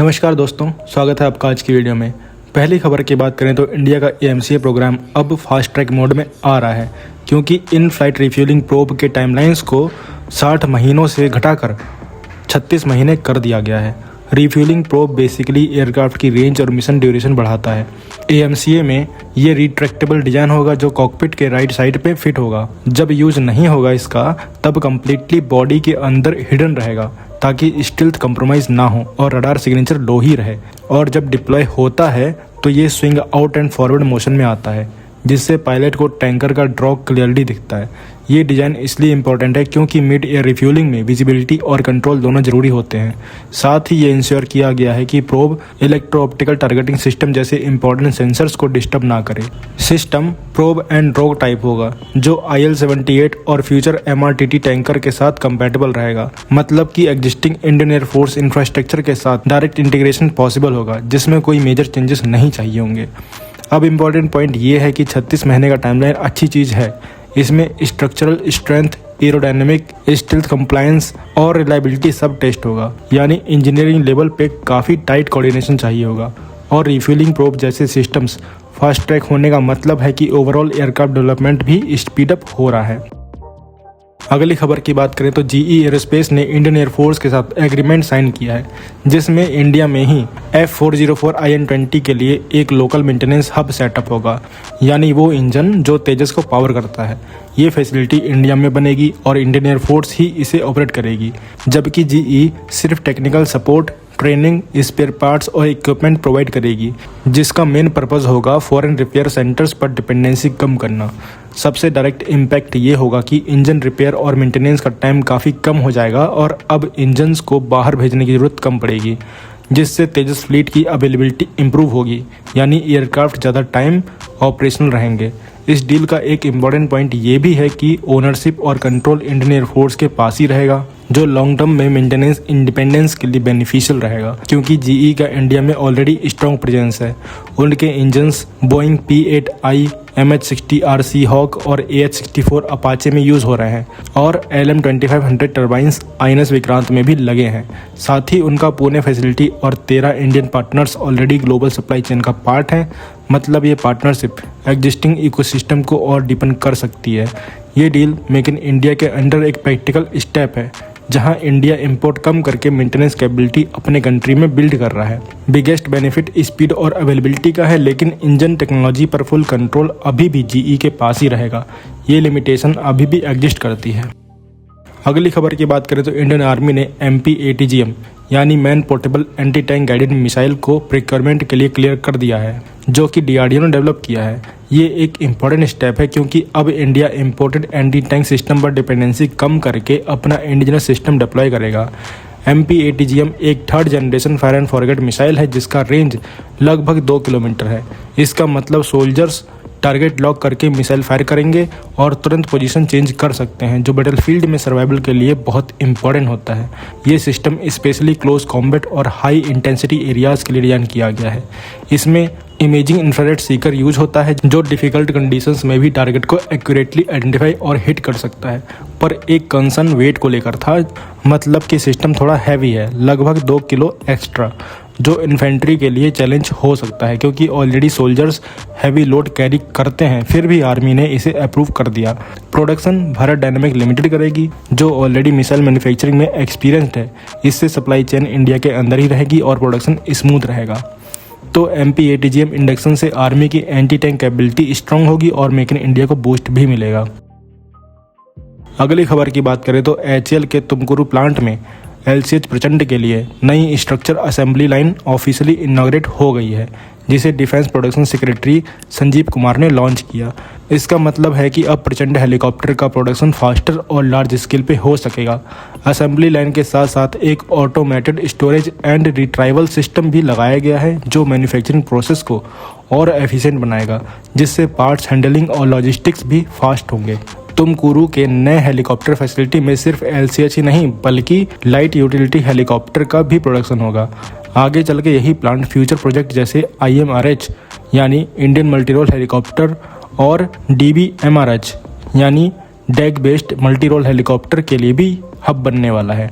नमस्कार दोस्तों, स्वागत है आपका आज की वीडियो में। पहली खबर की बात करें तो इंडिया का AMCA प्रोग्राम अब फास्ट ट्रैक मोड में आ रहा है, क्योंकि इन फ्लाइट रिफ्यूलिंग प्रोब के टाइमलाइंस को 60 महीनों से घटाकर 36 महीने कर दिया गया है। रिफ्यूलिंग प्रोब बेसिकली एयरक्राफ्ट की रेंज और मिशन ड्यूरेशन बढ़ाता है। AMCA में ये रिट्रैक्टेबल डिजाइन होगा जो कॉकपिट के राइट साइड पे फिट होगा। जब यूज नहीं होगा इसका, तब कम्प्लीटली बॉडी के अंदर हिडन रहेगा ताकि स्टील्थ कंप्रोमाइज ना हो और रडार सिग्नेचर लो ही रहे। और जब डिप्लॉय होता है तो ये swing out and forward motion में आता है, जिससे पायलट को टैंकर का ड्रॉ क्लियरली दिखता है। ये डिज़ाइन इसलिए इम्पोर्टेंट है क्योंकि मिड एयर रिफ्यूलिंग में विजिबिलिटी और कंट्रोल दोनों जरूरी होते हैं। साथ ही ये इंश्योर किया गया है कि probe electro optical targeting system जैसे इंपॉर्टेंट सेंसर्स को डिस्टर्ब ना करे। सिस्टम प्रोब एंड ड्रॉग टाइप होगा जो IL-78 और फ्यूचर MRTT टैंकर के साथ कंपैटिबल रहेगा। मतलब कि एग्जिस्टिंग इंडियन एयरफोर्स इंफ्रास्ट्रक्चर के साथ डायरेक्ट इंटीग्रेशन पॉसिबल होगा, जिसमें कोई मेजर चेंजेस नहीं चाहिए होंगे। अब इम्पॉर्टेंट पॉइंट ये है कि 36 महीने का टाइमलाइन अच्छी चीज़ है। इसमें structural strength, aerodynamic, stealth compliance और रिलायबिलिटी सब टेस्ट होगा, यानी इंजीनियरिंग लेवल पे काफ़ी टाइट कोऑर्डिनेशन चाहिए होगा। और रिफ्यूलिंग प्रोब जैसे सिस्टम्स फास्ट ट्रैक होने का मतलब है कि ओवरऑल एयरक्राफ्ट डेवलपमेंट भी स्पीडअप हो रहा है। अगली खबर की बात करें तो GE एयरोस्पेस ने इंडियन एयरफोर्स के साथ एग्रीमेंट साइन किया है, जिसमें इंडिया में ही F404 IN-20 के लिए एक लोकल मेंटेनेंस हब सेटअप होगा, यानी वो इंजन जो तेजस को पावर करता है। ये फैसिलिटी इंडिया में बनेगी और इंडियन एयरफोर्स ही इसे ऑपरेट करेगी, जबकि GE सिर्फ technical support, training, spare parts और इक्विपमेंट प्रोवाइड करेगी, जिसका मेन पर्पस होगा फॉरेन रिपेयर सेंटर्स पर डिपेंडेंसी कम करना। सबसे डायरेक्ट इम्पैक्ट ये होगा कि इंजन रिपेयर और मेंटेनेंस का टाइम काफ़ी कम हो जाएगा और अब इंजन्स को बाहर भेजने की ज़रूरत कम पड़ेगी, जिससे तेजस फ्लीट की अवेलेबिलिटी इंप्रूव होगी, यानी एयरक्राफ्ट ज़्यादा टाइम ऑपरेशनल रहेंगे। इस डील का एक इम्पॉर्टेंट पॉइंट ये भी है कि ओनरशिप और कंट्रोल इंडियन एयरफोर्स के पास ही रहेगा, जो लॉन्ग टर्म में मेंटेनेंस इंडिपेंडेंस के लिए बेनिफिशियल रहेगा, क्योंकि GE का इंडिया में ऑलरेडी स्ट्रॉन्ग प्रेजेंस है। उनके engines Boeing P-8I, MH-60R Seahawk और AH-64 अपाचे में यूज़ हो रहे हैं और LM-2500 टर्बाइंस INS विक्रांत में भी लगे हैं। साथ ही उनका पुणे फैसिलिटी और 13 Indian partners already global supply chain का पार्ट हैं। मतलब ये पार्टनरशिप एग्जिस्टिंग इकोसिस्टम को और डीपन कर सकती है। ये डील मेक इन इंडिया के अंडर एक प्रैक्टिकल स्टेप है, जहां इंडिया इंपोर्ट कम करके मेंटेनेंस कैपेबिलिटी अपने कंट्री में बिल्ड कर रहा है। बिगेस्ट बेनिफिट स्पीड और अवेलेबिलिटी का है, लेकिन इंजन टेक्नोलॉजी पर फुल कंट्रोल अभी भी GE के पास ही रहेगा। ये लिमिटेशन अभी भी एग्जिस्ट करती है। अगली खबर की बात करें तो इंडियन आर्मी ने MP-ATGM यानी man portable anti tank guided missile को प्रिक्योरमेंट के लिए क्लियर कर दिया है, जो कि DRDO ने डेवलप किया है। ये एक इम्पॉर्टेंट स्टेप है क्योंकि अब India imported anti tank system पर डिपेंडेंसी कम करके अपना इंडिजिनस सिस्टम डिप्लॉय करेगा। MP-ATGM एक third generation fire and forget missile है, जिसका रेंज लगभग 2 किलोमीटर है। इसका मतलब सोल्जर्स टारगेट लॉक करके मिसाइल फायर करेंगे और तुरंत पोजीशन चेंज कर सकते हैं, जो बैटलफील्ड में सर्वाइवल के लिए बहुत इंपॉर्टेंट होता है। ये सिस्टम स्पेशली क्लोज कॉम्बैट और हाई इंटेंसिटी एरियाज के लिए डिजाइन किया गया है। इसमें इमेजिंग इंफ्रारेड सीकर यूज होता है, जो डिफिकल्ट कंडीशंस में भी टारगेट को एक्यूरेटली आइडेंटिफाई और हिट कर सकता है। पर एक कंसर्न वेट को लेकर था, मतलब कि सिस्टम थोड़ा हैवी है, लगभग 2 किलो एक्स्ट्रा, जो इन्फेंट्री के लिए चैलेंज हो सकता है क्योंकि already soldiers heavy load carry करते हैं। फिर भी आर्मी ने इसे अप्रूव कर दिया। प्रोडक्शन भारत डायनामिक लिमिटेड करेगी, जो ऑलरेडी मिसाइल मैन्युफैक्चरिंग में एक्सपीरियंस्ड है। इससे सप्लाई चेन इंडिया के अंदर ही रहेगी और प्रोडक्शन स्मूथ रहेगा। तो MP-ATGM इंडक्शन से आर्मी की एंटी टैंक कैपेबिलिटी स्ट्रांग होगी और मेक इन इंडिया को बूस्ट भी मिलेगा। अगली खबर की बात करें तो HAL के तुमकुरू प्लांट में LCH प्रचंड के लिए नई structure assembly line officially inaugurate हो गई है, जिसे defence production secretary Sanjeev Kumar ने लॉन्च किया। इसका मतलब है कि अब प्रचंड हेलीकॉप्टर का प्रोडक्शन फास्टर और लार्ज स्केल पे हो सकेगा। असेंबली लाइन के साथ साथ एक automated storage and retrieval system भी लगाया गया है, जो मैन्युफैक्चरिंग प्रोसेस को और एफिशिएंट बनाएगा, जिससे पार्ट्स हैंडलिंग और लॉजिस्टिक्स भी फास्ट होंगे। तुमकुरू के नए हेलीकॉप्टर फैसिलिटी में सिर्फ LCH ही नहीं, बल्कि लाइट यूटिलिटी हेलीकॉप्टर का भी प्रोडक्शन होगा। आगे चल के यही प्लांट फ्यूचर प्रोजेक्ट जैसे IMRH यानी इंडियन मल्टी रोल हेलीकॉप्टर और DBMRH यानी डैग बेस्ड मल्टी रोल हेलीकॉप्टर के लिए भी हब बनने वाला है।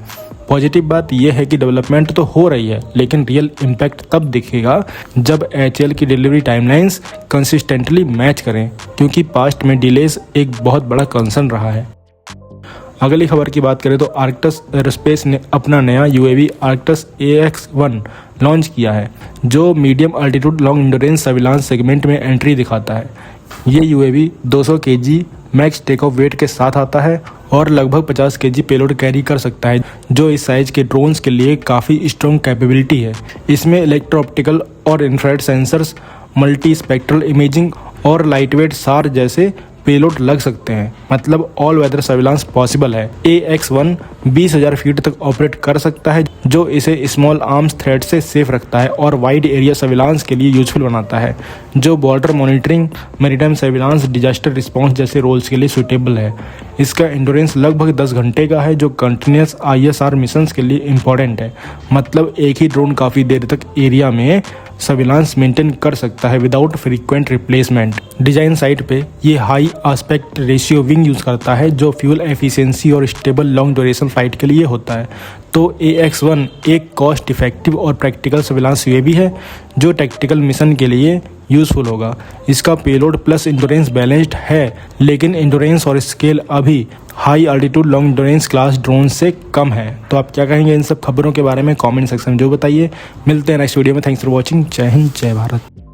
पॉजिटिव बात यह है कि डेवलपमेंट तो हो रही है, लेकिन रियल इम्पैक्ट तब दिखेगा जब HAL की डिलीवरी टाइमलाइंस कंसिस्टेंटली मैच करें, क्योंकि पास्ट में डिलेज एक बहुत बड़ा कंसर्न रहा है। अगली खबर की बात करें तो आर्क्टस एरोस्पेस ने अपना नया UAV आर्क्टस AX1 लॉन्च किया है, जो medium altitude long endurance surveillance segment में एंट्री दिखाता है। ये UAV 200 kg max take off weight के साथ आता है और लगभग 50 kg पेलोड कैरी कर सकता है, जो इस साइज के ड्रोन्स के लिए काफ़ी स्ट्रॉन्ग कैपेबिलिटी है। इसमें इलेक्ट्रो ऑप्टिकल और infrared sensors, multi spectral imaging और लाइटवेट सार जैसे पेलोड लग सकते हैं, मतलब ऑल वेदर सर्विलांस पॉसिबल है। AX1 20,000 फीट तक ऑपरेट कर सकता है, जो इसे स्मॉल आर्म्स थ्रेट से सेफ रखता है और वाइड एरिया सर्विलांस के लिए यूजफुल बनाता है, जो border monitoring, maritime surveillance, disaster response जैसे रोल्स के लिए सूटेबल है। इसका एंडोरेंस लगभग 10 घंटे का है, जो कंटिन्यूस ISR मिशंस के लिए इम्पॉर्टेंट है। मतलब एक ही ड्रोन काफ़ी देर तक एरिया में सर्विलांस मेंटेन कर सकता है without frequent replacement. Design side पे ये high aspect ratio wing use करता है, जो फ्यूल एफिशिएंसी और स्टेबल लॉन्ग ड्यूरेशन फ्लाइट के लिए होता है। तो AX1 एक कॉस्ट इफेक्टिव और प्रैक्टिकल सर्विलांस UAV है, जो टैक्टिकल मिशन के लिए यूज़फुल होगा। इसका पेलोड प्लस इंड्योरेंस बैलेंस्ड है, लेकिन इंड्योरेंस और स्केल अभी high altitude long endurance class drone से कम है। तो आप क्या कहेंगे इन सब खबरों के बारे में? कमेंट सेक्शन में जो बताइए। मिलते हैं नेक्स्ट वीडियो में। Thanks for watching. जय हिंद, जय भारत।